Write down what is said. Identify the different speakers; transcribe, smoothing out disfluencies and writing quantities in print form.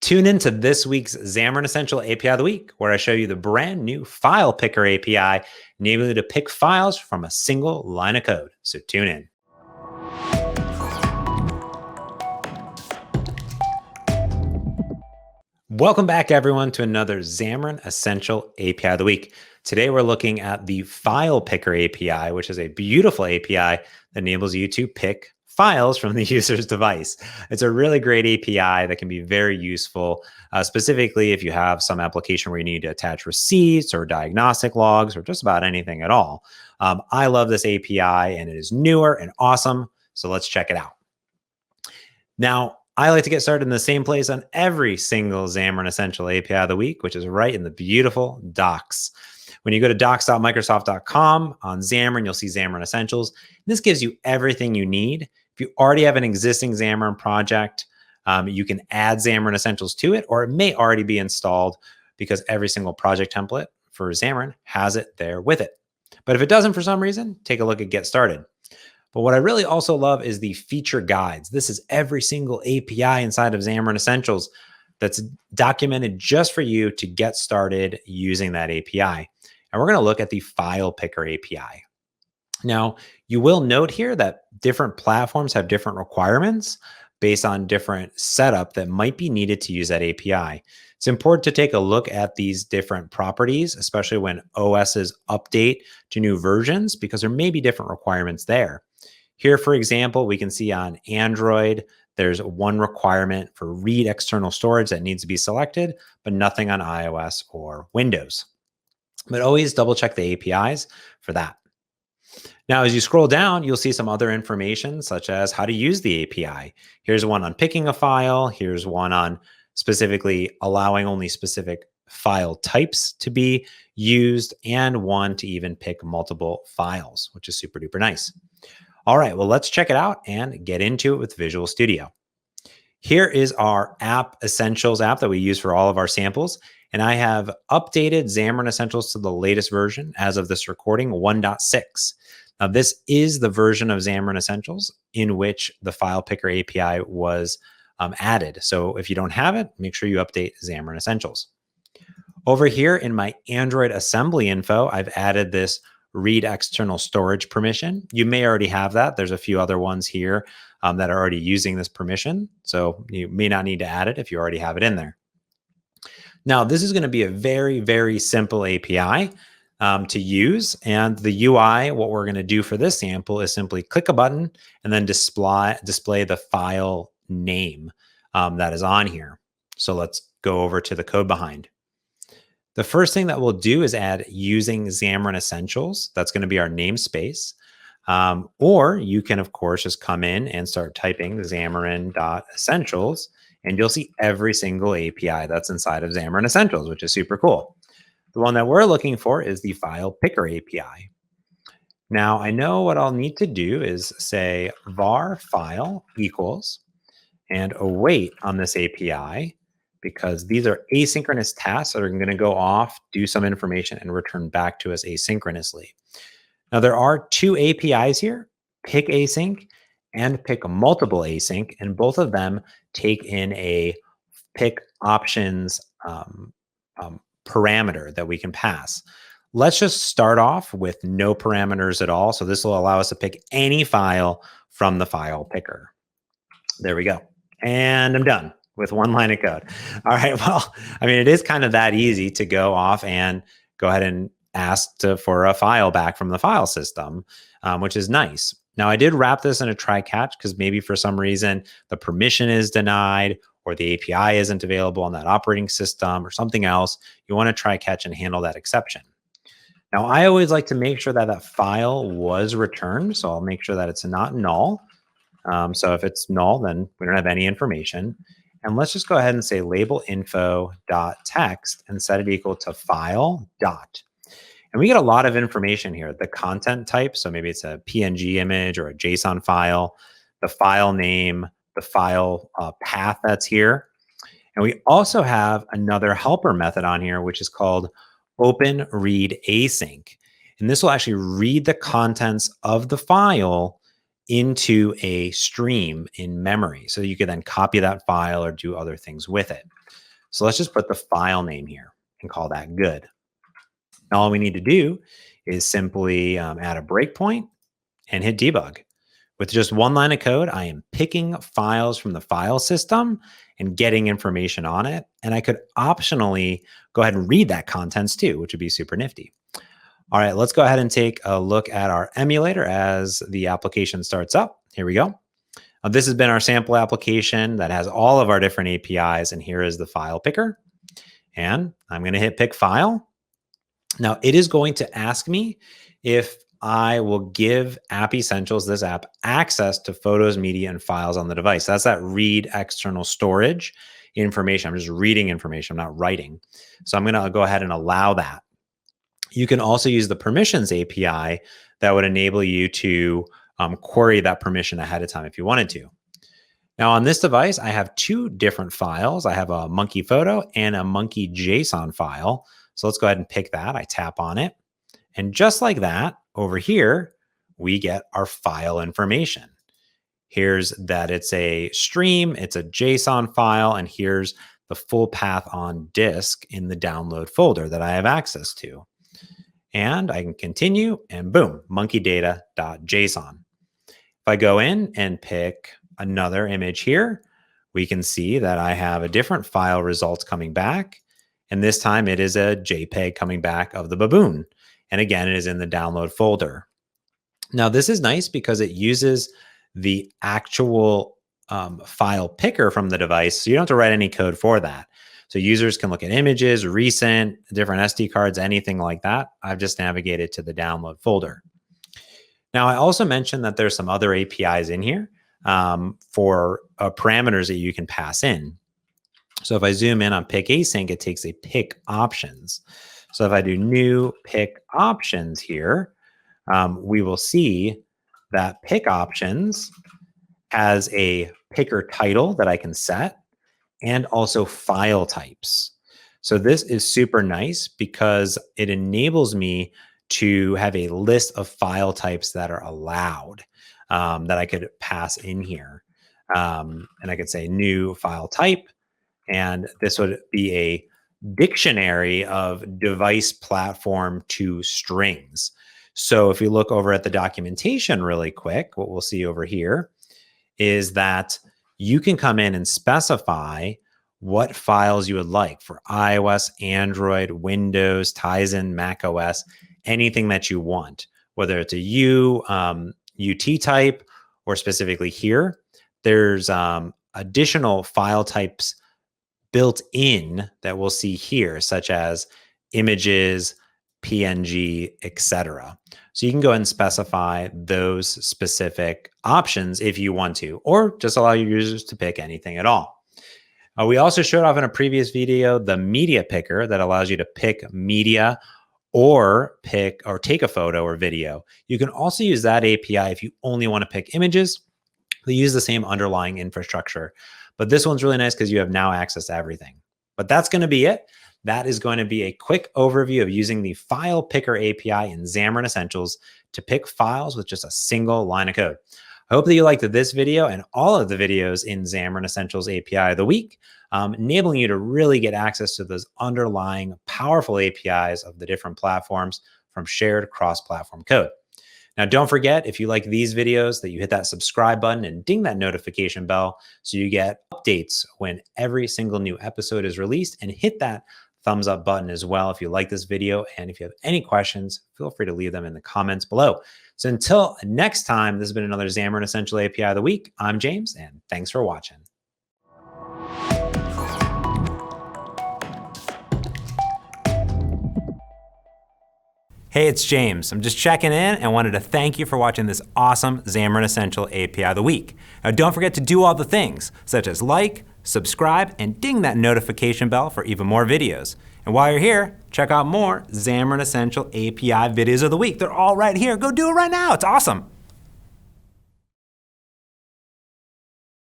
Speaker 1: Tune into this week's Xamarin Essential API of the Week, where I show you the brand new File Picker API, enabling you to pick files from a single line of code. So tune in. Welcome back, everyone, to another Xamarin Essential API of the Week. Today, we're looking at the File Picker API, which is a beautiful API that enables you to pick files from the user's device. It's a really great API that can be very useful, specifically if you have some application where you need to attach receipts or diagnostic logs or just about anything at all. I love this API, and it is newer and awesome, so let's check it out. Now, I like to get started in the same place on every single Xamarin Essential API of the Week, which is right in the beautiful docs. When you go to docs.microsoft.com on Xamarin, you'll see Xamarin Essentials. This gives you everything you need. If you already have an existing Xamarin project, you can add Xamarin Essentials to it, or it may already be installed because every single project template for Xamarin has it there with it. But if it doesn't for some reason, take a look at Get Started. But what I really also love is the feature guides. This is every single API inside of Xamarin Essentials that's documented just for you to get started using that API. And we're going to look at the File Picker API. Now, you will note here that different platforms have different requirements based on different setup that might be needed to use that API. It's important to take a look at these different properties, especially when OSs update to new versions, because there may be different requirements there. Here, for example, we can see on Android, there's one requirement for read external storage that needs to be selected, but nothing on iOS or Windows. But always double check the APIs for that. Now, as you scroll down, you'll see some other information such as how to use the API. Here's one on picking a file. Here's one on specifically allowing only specific file types to be used, and one to even pick multiple files, which is super duper nice. All right, well, let's check it out and get into it with Visual Studio. Here is our App Essentials app that we use for all of our samples. And I have updated Xamarin Essentials to the latest version as of this recording, 1.6. Now, this is the version of Xamarin Essentials in which the File Picker API was added. So if you don't have it, make sure you update Xamarin Essentials. Over here in my Android assembly info, I've added this read external storage permission. You may already have that. There's a few other ones here that are already using this permission. So you may not need to add it if you already have it in there. Now, this is going to be a very, very simple API to use. And the UI, what we're going to do for this sample is simply click a button and then display the file name that is on here. So let's go over to the code behind. The first thing that we'll do is add using Xamarin Essentials. That's going to be our namespace. Or you can, of course, just come in and start typing Xamarin.Essentials, and you'll see every single API that's inside of Xamarin Essentials, which is super cool. The one that we're looking for is the File Picker API. Now, I know what I'll need to do is say var file equals and await on this API, because these are asynchronous tasks that are going to go off, do some information, and return back to us asynchronously. Now, there are two APIs here, pick async and pick multiple async, and both of them take in a pick options parameter that we can pass. Let's just start off with no parameters at all. So this will allow us to pick any file from the file picker. There we go. And I'm done with one line of code. All right, well, I mean, it is kind of that easy to go off and go ahead and ask for a file back from the file system, which is nice. Now, I did wrap this in a try catch because maybe for some reason the permission is denied or the API isn't available on that operating system or something else. You want to try catch and handle that exception. Now, I always like to make sure that that file was returned. So I'll make sure that it's not null. So if it's null, then we don't have any information. And let's just go ahead and say label info.text and set it equal to file dot. And we get a lot of information here. The content type, so maybe it's a PNG image or a JSON file, the file name, the file path that's here. And we also have another helper method on here, which is called open read async. And this will actually read the contents of the file into a stream in memory. So you could then copy that file or do other things with it. So let's just put the file name here and call that good. Now, all we need to do is simply add a breakpoint and hit debug. With just one line of code, I am picking files from the file system and getting information on it. And I could optionally go ahead and read that contents too, which would be super nifty. All right, let's go ahead and take a look at our emulator as the application starts up. Here we go. This has been our sample application that has all of our different APIs, and here is the file picker. And I'm going to hit pick file. Now, it is going to ask me if I will give App Essentials, this app, access to photos, media, and files on the device. That's that read external storage information. I'm just reading information. I'm not writing. So I'm going to go ahead and allow that. You can also use the permissions API that would enable you to query that permission ahead of time if you wanted to. Now on this device, I have two different files. I have a monkey photo and a monkey JSON file. So let's go ahead and pick that. I tap on it. And just like that, over here, we get our file information. Here's that it's a stream, it's a JSON file, and here's the full path on disk in the download folder that I have access to. And I can continue and boom, monkeydata.json. If I go in and pick another image here, we can see that I have a different file results coming back. And this time it is a JPEG coming back of the baboon. And again, it is in the download folder. Now this is nice because it uses the actual file picker from the device. So you don't have to write any code for that. So users can look at images, recent, different SD cards, anything like that. I've just navigated to the download folder. Now, I also mentioned that there's some other APIs in here for parameters that you can pass in. So if I zoom in on pick async, it takes a pick options. So if I do new pick options here, we will see that pick options has a picker title that I can set, and also file types. So this is super nice because it enables me to have a list of file types that are allowed that I could pass in here. And I could say new file type, and this would be a dictionary of device platform to strings. So if you look over at the documentation really quick, what we'll see over here is that you can come in and specify what files you would like for iOS, Android, Windows, Tizen, Mac OS, anything that you want, whether it's a UT type, or specifically here, there's additional file types built in that we'll see here, such as images, PNG, etc. So you can go ahead and specify those specific options if you want to, or just allow your users to pick anything at all. We also showed off in a previous video the media picker that allows you to pick media or take a photo or video. You can also use that API if you only want to pick images. They use the same underlying infrastructure, but this one's really nice because you have now access to everything. But that's going to be it. That is going to be a quick overview of using the file picker API in Xamarin Essentials to pick files with just a single line of code. I hope that you liked this video and all of the videos in Xamarin Essentials API of the week, enabling you to really get access to those underlying powerful APIs of the different platforms from shared cross-platform code. Now, don't forget, if you like these videos, that you hit that subscribe button and ding that notification bell so you get updates when every single new episode is released, and hit that thumbs up button as well if you like this video. And if you have any questions, feel free to leave them in the comments below. So until next time, this has been another Xamarin Essential API of the week. I'm James, and thanks for watching. Hey, it's James. I'm just checking in and wanted to thank you for watching this awesome Xamarin Essential API of the week. Now, don't forget to do all the things, such as like, subscribe, and ding that notification bell for even more videos. And while you're here, check out more Xamarin Essential API videos of the week. They're all right here. Go do it right now. It's awesome.